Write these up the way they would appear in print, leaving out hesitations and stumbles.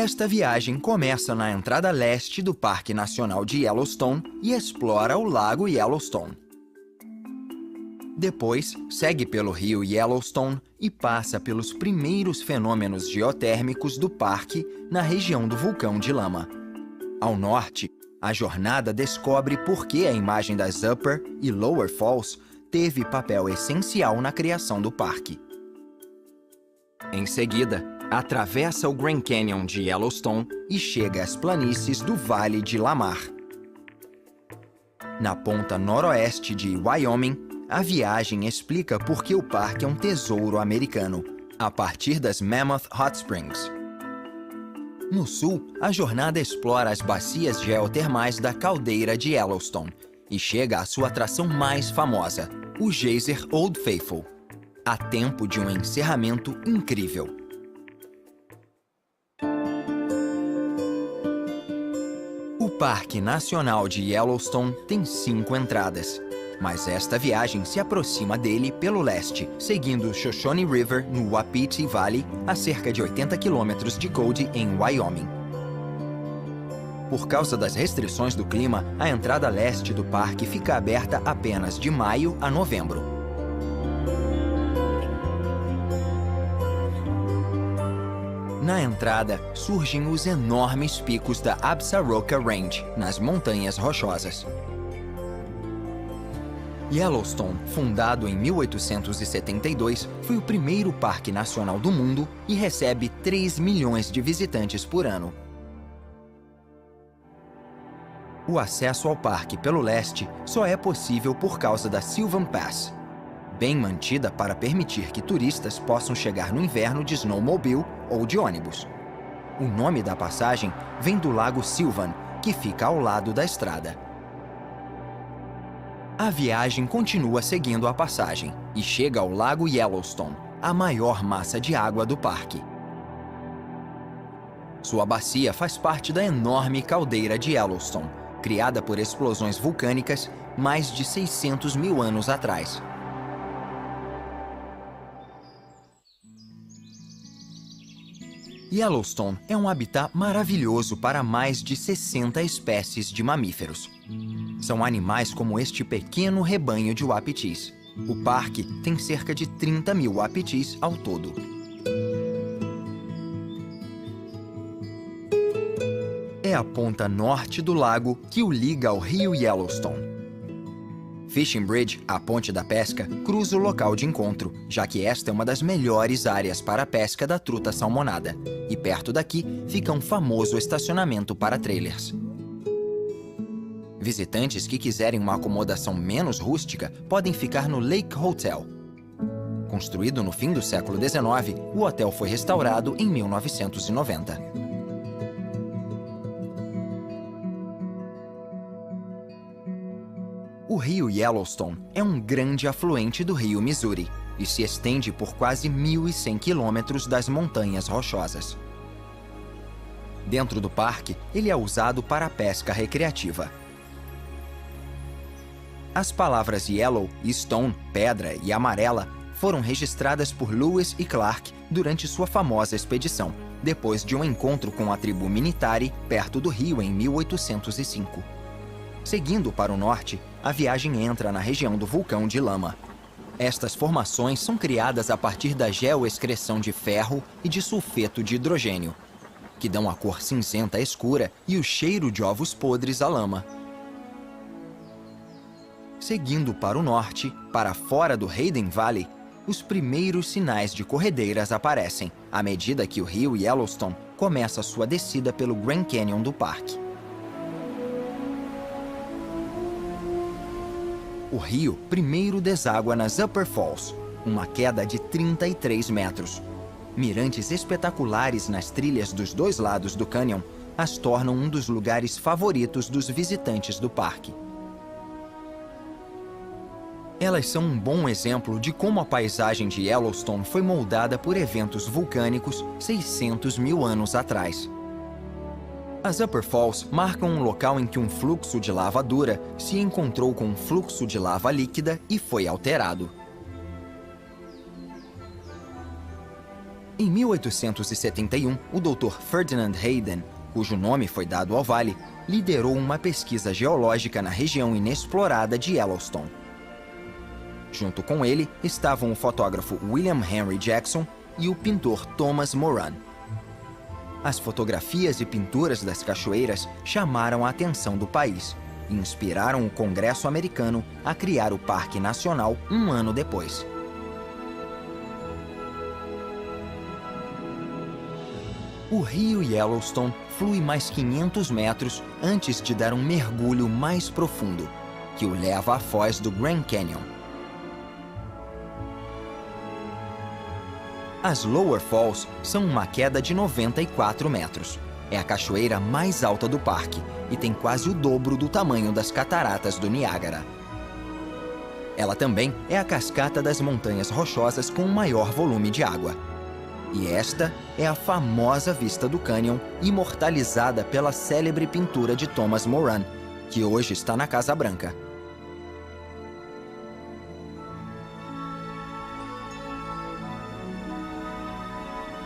Esta viagem começa na entrada leste do Parque Nacional de Yellowstone e explora o Lago Yellowstone. Depois, segue pelo rio Yellowstone e passa pelos primeiros fenômenos geotérmicos do parque na região do vulcão de lama. Ao norte, a jornada descobre por que a imagem das Upper e Lower Falls teve papel essencial na criação do parque. Em seguida, atravessa o Grand Canyon de Yellowstone e chega às planícies do Vale de Lamar. Na ponta noroeste de Wyoming, a viagem explica por que o parque é um tesouro americano, a partir das Mammoth Hot Springs. No sul, a jornada explora as bacias geotermais da caldeira de Yellowstone e chega à sua atração mais famosa, o geyser Old Faithful, a tempo de um encerramento incrível. O Parque Nacional de Yellowstone tem 5 entradas, mas esta viagem se aproxima dele pelo leste, seguindo o Shoshone River no Wapiti Valley, a cerca de 80 quilômetros de Cody, em Wyoming. Por causa das restrições do clima, a entrada leste do parque fica aberta apenas de maio a novembro. Na entrada, surgem os enormes picos da Absaroka Range, nas Montanhas Rochosas. Yellowstone, fundado em 1872, foi o primeiro parque nacional do mundo e recebe 3 milhões de visitantes por ano. O acesso ao parque pelo leste só é possível por causa da Sylvan Pass, bem mantida para permitir que turistas possam chegar no inverno de snowmobile ou de ônibus. O nome da passagem vem do lago Sylvan, que fica ao lado da estrada. A viagem continua seguindo a passagem e chega ao Lago Yellowstone, a maior massa de água do parque. Sua bacia faz parte da enorme caldeira de Yellowstone, criada por explosões vulcânicas mais de 600 mil anos atrás. Yellowstone é um habitat maravilhoso para mais de 60 espécies de mamíferos. São animais como este pequeno rebanho de uapitis. O parque tem cerca de 30 mil uapitis ao todo. É a ponta norte do lago que o liga ao rio Yellowstone. Fishing Bridge, a ponte da pesca, cruza o local de encontro, já que esta é uma das melhores áreas para a pesca da truta salmonada. E perto daqui fica um famoso estacionamento para trailers. Visitantes que quiserem uma acomodação menos rústica podem ficar no Lake Hotel. Construído no fim do século XIX, o hotel foi restaurado em 1990. O rio Yellowstone é um grande afluente do rio Missouri e se estende por quase 1.100 quilômetros das Montanhas Rochosas. Dentro do parque, ele é usado para a pesca recreativa. As palavras Yellow, Stone, pedra e amarela foram registradas por Lewis e Clark durante sua famosa expedição, depois de um encontro com a tribo Minitari perto do rio em 1805. Seguindo para o norte, a viagem entra na região do vulcão de lama. Estas formações são criadas a partir da geoexcreção de ferro e de sulfeto de hidrogênio, que dão a cor cinzenta escura e o cheiro de ovos podres à lama. Seguindo para o norte, para fora do Hayden Valley, os primeiros sinais de corredeiras aparecem, à medida que o rio Yellowstone começa sua descida pelo Grand Canyon do parque. O rio primeiro deságua nas Upper Falls, uma queda de 33 metros. Mirantes espetaculares nas trilhas dos dois lados do cânion as tornam um dos lugares favoritos dos visitantes do parque. Elas são um bom exemplo de como a paisagem de Yellowstone foi moldada por eventos vulcânicos 600 mil anos atrás. As Upper Falls marcam um local em que um fluxo de lava dura se encontrou com um fluxo de lava líquida e foi alterado. Em 1871, o Dr. Ferdinand Hayden, cujo nome foi dado ao vale, liderou uma pesquisa geológica na região inexplorada de Yellowstone. Junto com ele estavam o fotógrafo William Henry Jackson e o pintor Thomas Moran. As fotografias e pinturas das cachoeiras chamaram a atenção do país e inspiraram o Congresso americano a criar o Parque Nacional um ano depois. O rio Yellowstone flui mais 500 metros antes de dar um mergulho mais profundo, que o leva à foz do Grand Canyon. As Lower Falls são uma queda de 94 metros. É a cachoeira mais alta do parque e tem quase o dobro do tamanho das cataratas do Niágara. Ela também é a cascata das Montanhas Rochosas com o maior volume de água. E esta é a famosa vista do cânion, imortalizada pela célebre pintura de Thomas Moran, que hoje está na Casa Branca.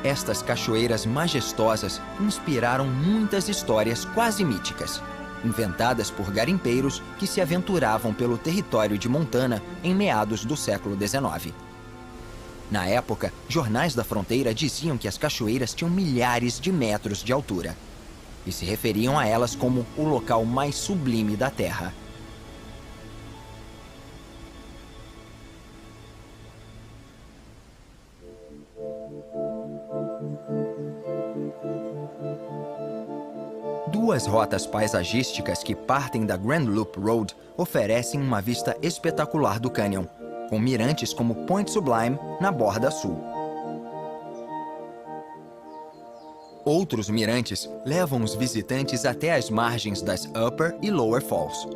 Estas cachoeiras majestosas inspiraram muitas histórias quase míticas, inventadas por garimpeiros que se aventuravam pelo território de Montana em meados do século XIX. Na época, jornais da fronteira diziam que as cachoeiras tinham milhares de metros de altura e se referiam a elas como o local mais sublime da Terra. Duas rotas paisagísticas que partem da Grand Loop Road oferecem uma vista espetacular do cânion, com mirantes como Point Sublime na borda sul. Outros mirantes levam os visitantes até as margens das Upper e Lower Falls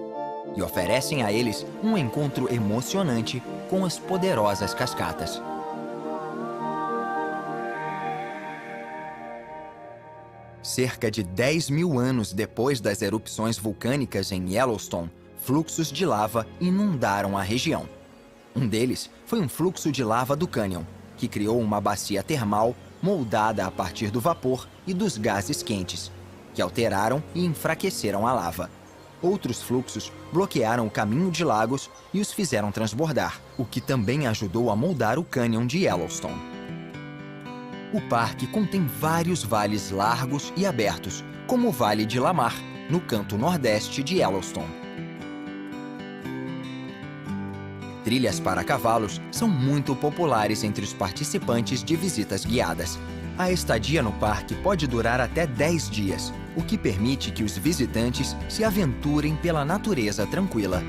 e oferecem a eles um encontro emocionante com as poderosas cascatas. Cerca de 10 mil anos depois das erupções vulcânicas em Yellowstone, fluxos de lava inundaram a região. Um deles foi um fluxo de lava do cânion, que criou uma bacia termal moldada a partir do vapor e dos gases quentes, que alteraram e enfraqueceram a lava. Outros fluxos bloquearam o caminho de lagos e os fizeram transbordar, o que também ajudou a moldar o cânion de Yellowstone. O parque contém vários vales largos e abertos, como o Vale de Lamar, no canto nordeste de Yellowstone. Trilhas para cavalos são muito populares entre os participantes de visitas guiadas. A estadia no parque pode durar até 10 dias, o que permite que os visitantes se aventurem pela natureza tranquila.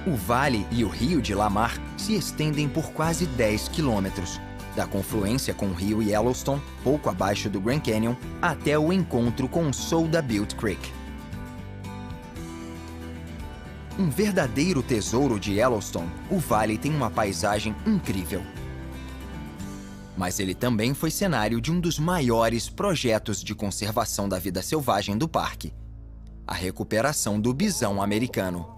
O vale e o rio de Lamar se estendem por quase 10 quilômetros, da confluência com o rio Yellowstone, pouco abaixo do Grand Canyon, até o encontro com o Soda Butte Creek. Um verdadeiro tesouro de Yellowstone, o vale tem uma paisagem incrível. Mas ele também foi cenário de um dos maiores projetos de conservação da vida selvagem do parque: a recuperação do bisão americano.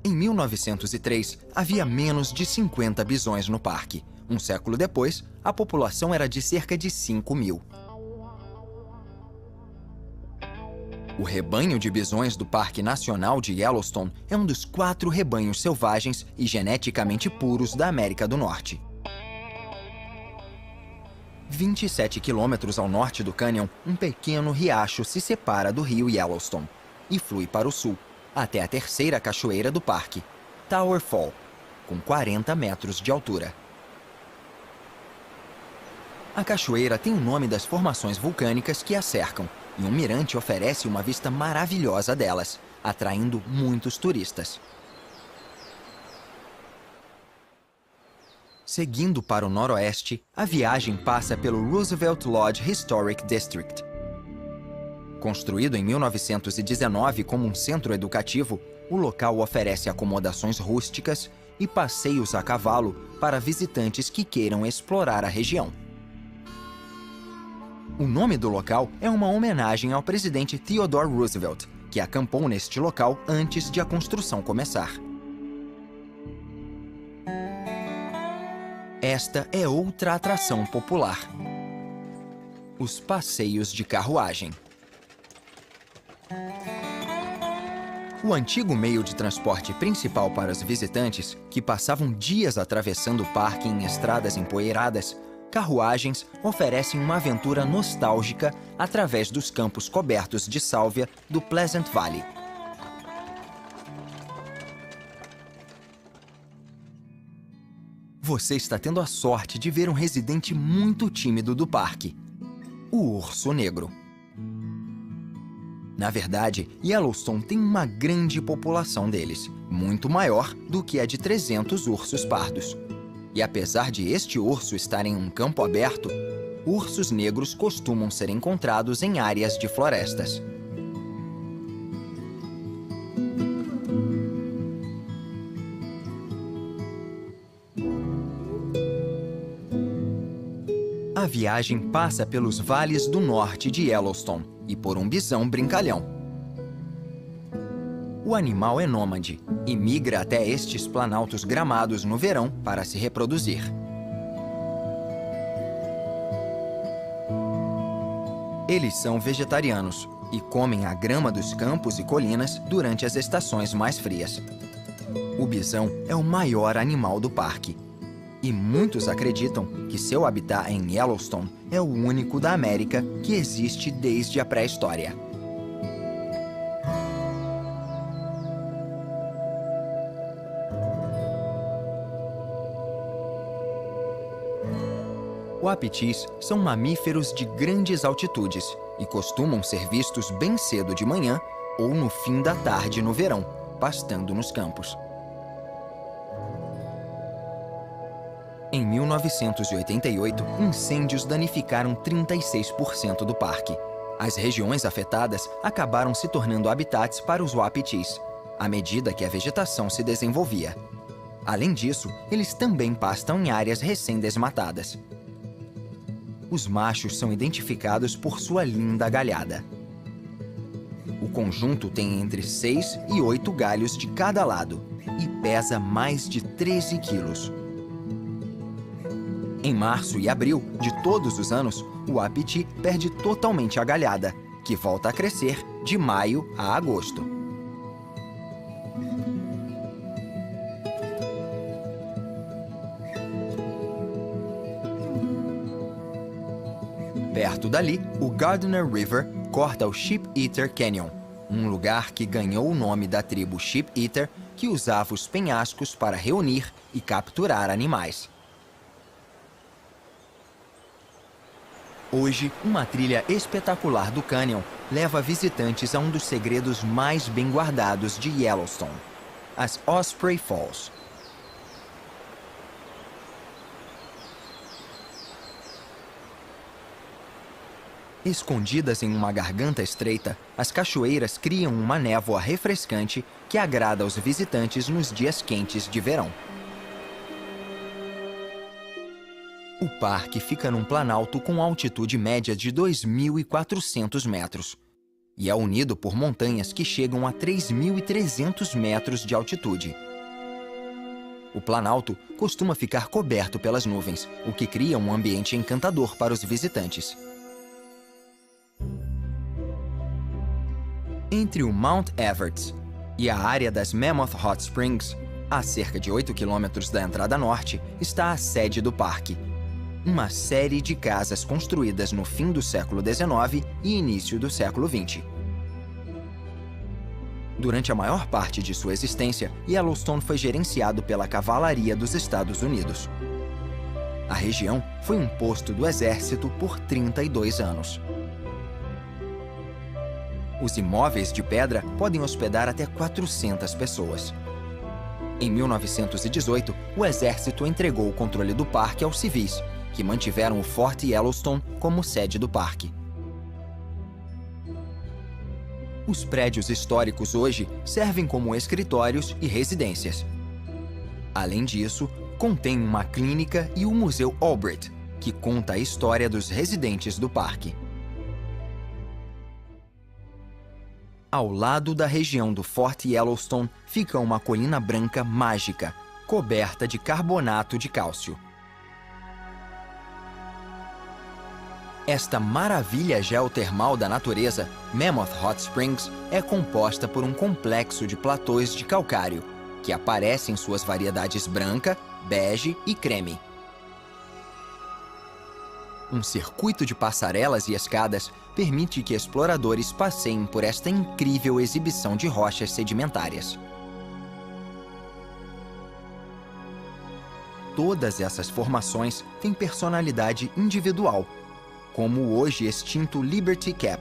Em 1903, havia menos de 50 bisões no parque. Um século depois, a população era de cerca de 5 mil. O rebanho de bisões do Parque Nacional de Yellowstone é um dos 4 rebanhos selvagens e geneticamente puros da América do Norte. 27 quilômetros ao norte do cânion, um pequeno riacho se separa do rio Yellowstone e flui para o sul, até a terceira cachoeira do parque, Tower Fall, com 40 metros de altura. A cachoeira tem o nome das formações vulcânicas que a cercam, e um mirante oferece uma vista maravilhosa delas, atraindo muitos turistas. Seguindo para o noroeste, a viagem passa pelo Roosevelt Lodge Historic District. Construído em 1919 como um centro educativo, o local oferece acomodações rústicas e passeios a cavalo para visitantes que queiram explorar a região. O nome do local é uma homenagem ao presidente Theodore Roosevelt, que acampou neste local antes de a construção começar. esta é outra atração popular: os passeios de carruagem. O antigo meio de transporte principal para os visitantes, que passavam dias atravessando o parque em estradas empoeiradas, carruagens oferecem uma aventura nostálgica através dos campos cobertos de sálvia do Pleasant Valley. Você está tendo a sorte de ver um residente muito tímido do parque: o urso negro. Na verdade, Yellowstone tem uma grande população deles, muito maior do que a de 300 ursos pardos. E apesar de este urso estar em um campo aberto, ursos negros costumam ser encontrados em áreas de florestas. A viagem passa pelos vales do norte de Yellowstone e por um bisão brincalhão. O animal é nômade e migra até estes planaltos gramados no verão para se reproduzir. Eles são vegetarianos e comem a grama dos campos e colinas durante as estações mais frias. O bisão é o maior animal do parque. E muitos acreditam que seu habitat em Yellowstone é o único da América que existe desde a pré-história. Wapitis são mamíferos de grandes altitudes e costumam ser vistos bem cedo de manhã ou no fim da tarde no verão, pastando nos campos. Em 1988, incêndios danificaram 36% do parque. As regiões afetadas acabaram se tornando habitats para os wapitis, à medida que a vegetação se desenvolvia. Além disso, eles também pastam em áreas recém-desmatadas. Os machos são identificados por sua linda galhada. O conjunto tem entre 6 e 8 galhos de cada lado e pesa mais de 13 quilos. Em março e abril de todos os anos, o wapiti perde totalmente a galhada, que volta a crescer de maio a agosto. Perto dali, o Gardner River corta o Sheep Eater Canyon, um lugar que ganhou o nome da tribo Sheep Eater, que usava os penhascos para reunir e capturar animais. Hoje, uma trilha espetacular do cânion leva visitantes a um dos segredos mais bem guardados de Yellowstone, as Osprey Falls. Escondidas em uma garganta estreita, as cachoeiras criam uma névoa refrescante que agrada aos visitantes nos dias quentes de verão. O parque fica num planalto com altitude média de 2.400 metros e é unido por montanhas que chegam a 3.300 metros de altitude. O planalto costuma ficar coberto pelas nuvens, o que cria um ambiente encantador para os visitantes. Entre o Mount Everest e a área das Mammoth Hot Springs, a cerca de 8 quilômetros da entrada norte, está a sede do parque. Uma série de casas construídas no fim do século XIX e início do século XX. Durante a maior parte de sua existência, Yellowstone foi gerenciado pela Cavalaria dos Estados Unidos. A região foi um posto do Exército por 32 anos. Os imóveis de pedra podem hospedar até 400 pessoas. Em 1918, o Exército entregou o controle do parque aos civis, que mantiveram o Forte Yellowstone como sede do parque. Os prédios históricos hoje servem como escritórios e residências. Além disso, contém uma clínica e o Museu Albrecht, que conta a história dos residentes do parque. Ao lado da região do Forte Yellowstone fica uma colina branca mágica, coberta de carbonato de cálcio. Esta maravilha geotermal da natureza, Mammoth Hot Springs, é composta por um complexo de platôs de calcário, que aparece em suas variedades branca, bege e creme. Um circuito de passarelas e escadas permite que exploradores passeiem por esta incrível exibição de rochas sedimentárias. Todas essas formações têm personalidade individual, como o hoje extinto Liberty Cap,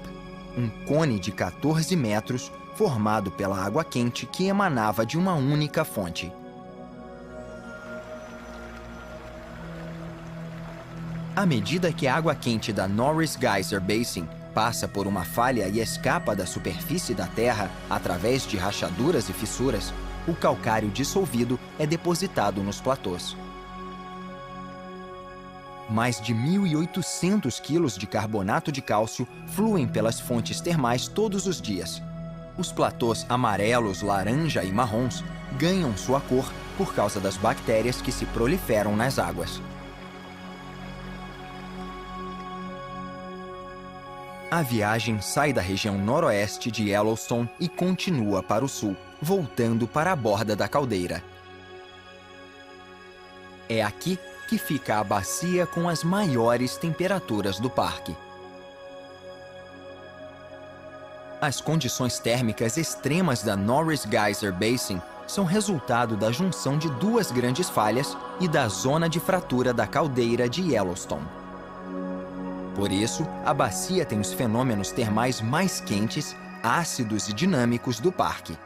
um cone de 14 metros formado pela água quente que emanava de uma única fonte. À medida que a água quente da Norris Geyser Basin passa por uma falha e escapa da superfície da Terra através de rachaduras e fissuras, o calcário dissolvido é depositado nos platôs. Mais de 1.800 quilos de carbonato de cálcio fluem pelas fontes termais todos os dias. Os platôs amarelos, laranja e marrons ganham sua cor por causa das bactérias que se proliferam nas águas. A viagem sai da região noroeste de Yellowstone e continua para o sul, voltando para a borda da caldeira. É aqui que fica a bacia com as maiores temperaturas do parque. As condições térmicas extremas da Norris Geyser Basin são resultado da junção de duas grandes falhas e da zona de fratura da caldeira de Yellowstone. Por isso, a bacia tem os fenômenos termais mais quentes, ácidos e dinâmicos do parque.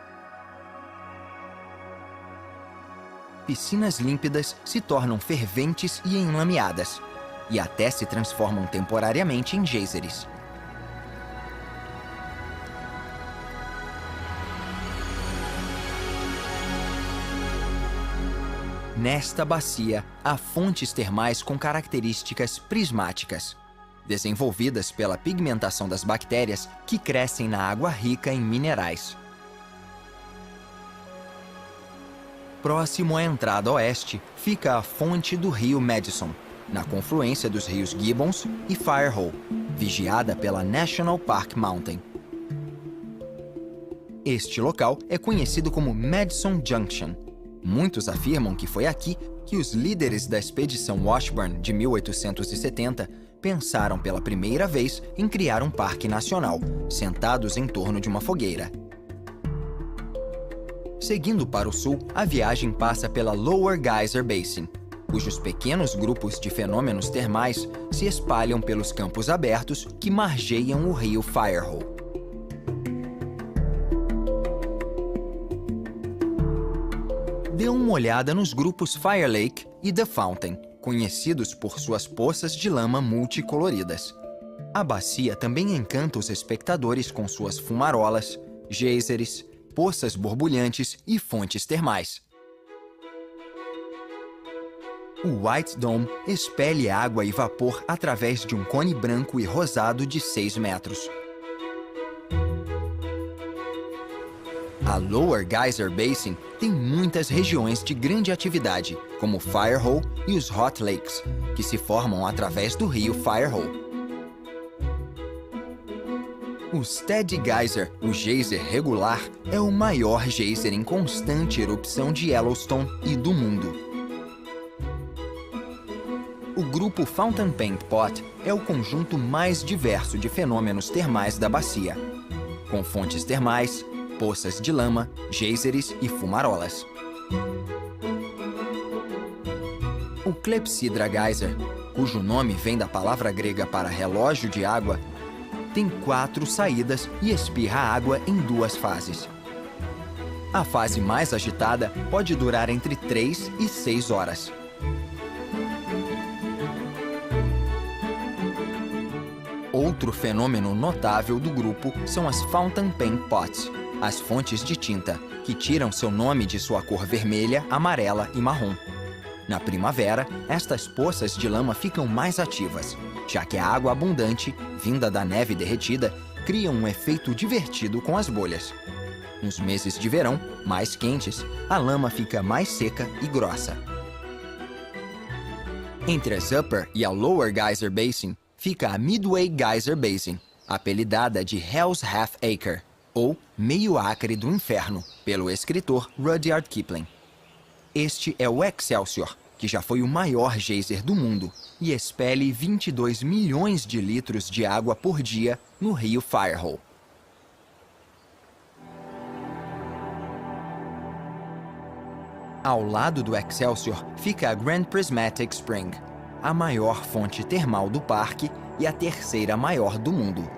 Piscinas límpidas se tornam ferventes e enlameadas, e até se transformam temporariamente em geysers. Nesta bacia, há fontes termais com características prismáticas, desenvolvidas pela pigmentação das bactérias que crescem na água rica em minerais. Próximo à entrada oeste, fica a fonte do rio Madison, na confluência dos rios Gibbons e Firehole, vigiada pela National Park Mountain. Este local é conhecido como Madison Junction. Muitos afirmam que foi aqui que os líderes da expedição Washburn de 1870 pensaram pela primeira vez em criar um parque nacional, sentados em torno de uma fogueira. Seguindo para o sul, a viagem passa pela Lower Geyser Basin, cujos pequenos grupos de fenômenos termais se espalham pelos campos abertos que margeiam o rio Firehole. Dê uma olhada nos grupos Fire Lake e The Fountain, conhecidos por suas poças de lama multicoloridas. A bacia também encanta os espectadores com suas fumarolas, geysers, poças borbulhantes e fontes termais. O White Dome expele água e vapor através de um cone branco e rosado de 6 metros. A Lower Geyser Basin tem muitas regiões de grande atividade, como Firehole e os Hot Lakes, que se formam através do rio Firehole. O Steady Geyser, o geyser regular, é o maior geyser em constante erupção de Yellowstone e do mundo. O grupo Fountain Paint Pot é o conjunto mais diverso de fenômenos termais da bacia, com fontes termais, poças de lama, geysers e fumarolas. O Clepsydra Geyser, cujo nome vem da palavra grega para relógio de água, tem 4 saídas e espirra água em 2 fases. A fase mais agitada pode durar entre 3 e 6 horas. Outro fenômeno notável do grupo são as Fountain Paint Pots, as fontes de tinta, que tiram seu nome de sua cor vermelha, amarela e marrom. Na primavera, estas poças de lama ficam mais ativas, já que a água abundante, vinda da neve derretida, cria um efeito divertido com as bolhas. Nos meses de verão, mais quentes, a lama fica mais seca e grossa. Entre as Upper e a Lower Geyser Basin, fica a Midway Geyser Basin, apelidada de Hell's Half Acre, ou Meio Acre do Inferno, pelo escritor Rudyard Kipling. Este é o Excelsior, que já foi o maior geyser do mundo e expele 22 milhões de litros de água por dia no rio Firehole. Ao lado do Excelsior fica a Grand Prismatic Spring, a maior fonte termal do parque e a terceira maior do mundo.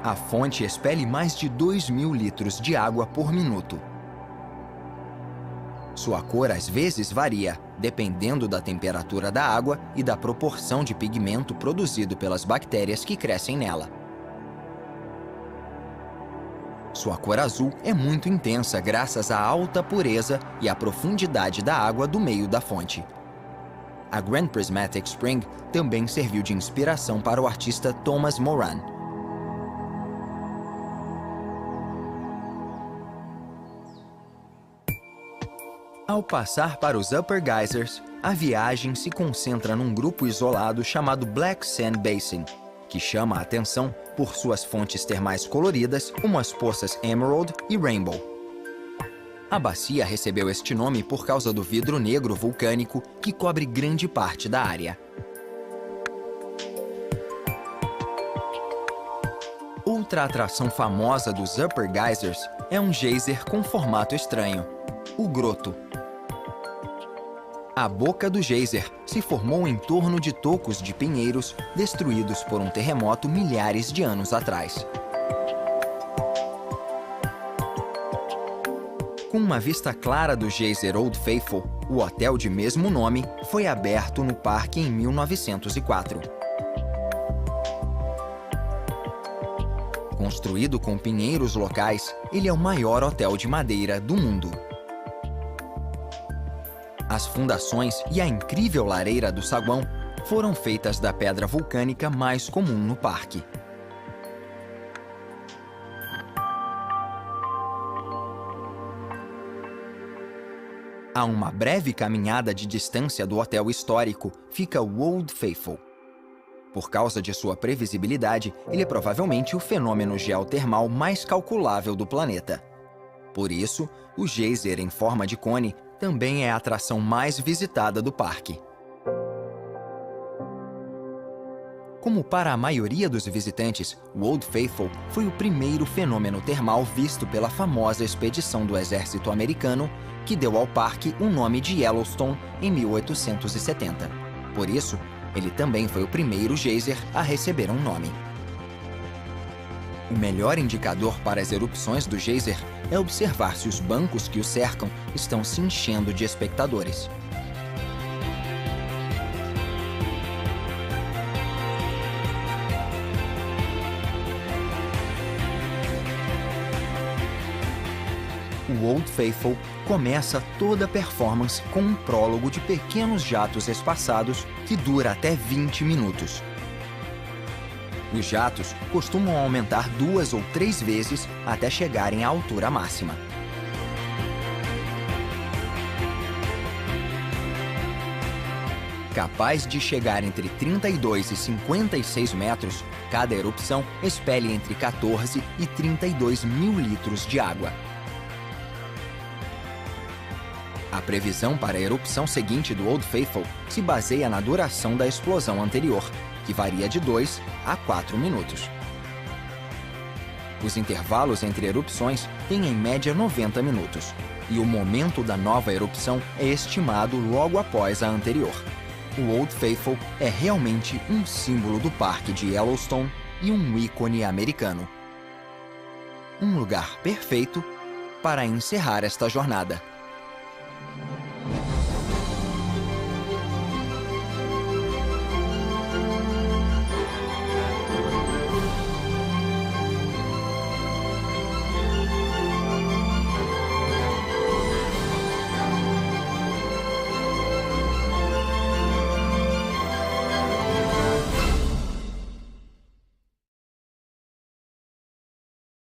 A fonte expele mais de 2.000 litros de água por minuto. Sua cor às vezes varia, dependendo da temperatura da água e da proporção de pigmento produzido pelas bactérias que crescem nela. Sua cor azul é muito intensa graças à alta pureza e à profundidade da água do meio da fonte. A Grand Prismatic Spring também serviu de inspiração para o artista Thomas Moran. Ao passar para os Upper Geysers, a viagem se concentra num grupo isolado chamado Black Sand Basin, que chama a atenção por suas fontes termais coloridas, como as poças Emerald e Rainbow. A bacia recebeu este nome por causa do vidro negro vulcânico que cobre grande parte da área. Outra atração famosa dos Upper Geysers é um geyser com formato estranho, o Groto. A boca do geyser se formou em torno de tocos de pinheiros destruídos por um terremoto milhares de anos atrás. Com uma vista clara do geyser Old Faithful, o hotel de mesmo nome foi aberto no parque em 1904. Construído com pinheiros locais, ele é o maior hotel de madeira do mundo. As fundações e a incrível lareira do saguão foram feitas da pedra vulcânica mais comum no parque. A uma breve caminhada de distância do hotel histórico fica o Old Faithful. Por causa de sua previsibilidade, ele é provavelmente o fenômeno geotermal mais calculável do planeta. Por isso, o geyser em forma de cone também é a atração mais visitada do parque. Como para a maioria dos visitantes, o Old Faithful foi o primeiro fenômeno termal visto pela famosa expedição do exército americano, que deu ao parque o nome de Yellowstone em 1870. Por isso, ele também foi o primeiro geyser a receber um nome. O melhor indicador para as erupções do geyser é observar se os bancos que o cercam estão se enchendo de espectadores. O Old Faithful começa toda a performance com um prólogo de pequenos jatos espaçados que dura até 20 minutos. Os jatos costumam aumentar 2 ou 3 vezes até chegarem à altura máxima. Capaz de chegar entre 32 e 56 metros, cada erupção expele entre 14 e 32 mil litros de água. A previsão para a erupção seguinte do Old Faithful se baseia na duração da explosão anterior, que varia de 2 a 4 minutos. Os intervalos entre erupções têm em média 90 minutos, e o momento da nova erupção é estimado logo após a anterior. O Old Faithful é realmente um símbolo do parque de Yellowstone e um ícone americano. Um lugar perfeito para encerrar esta jornada.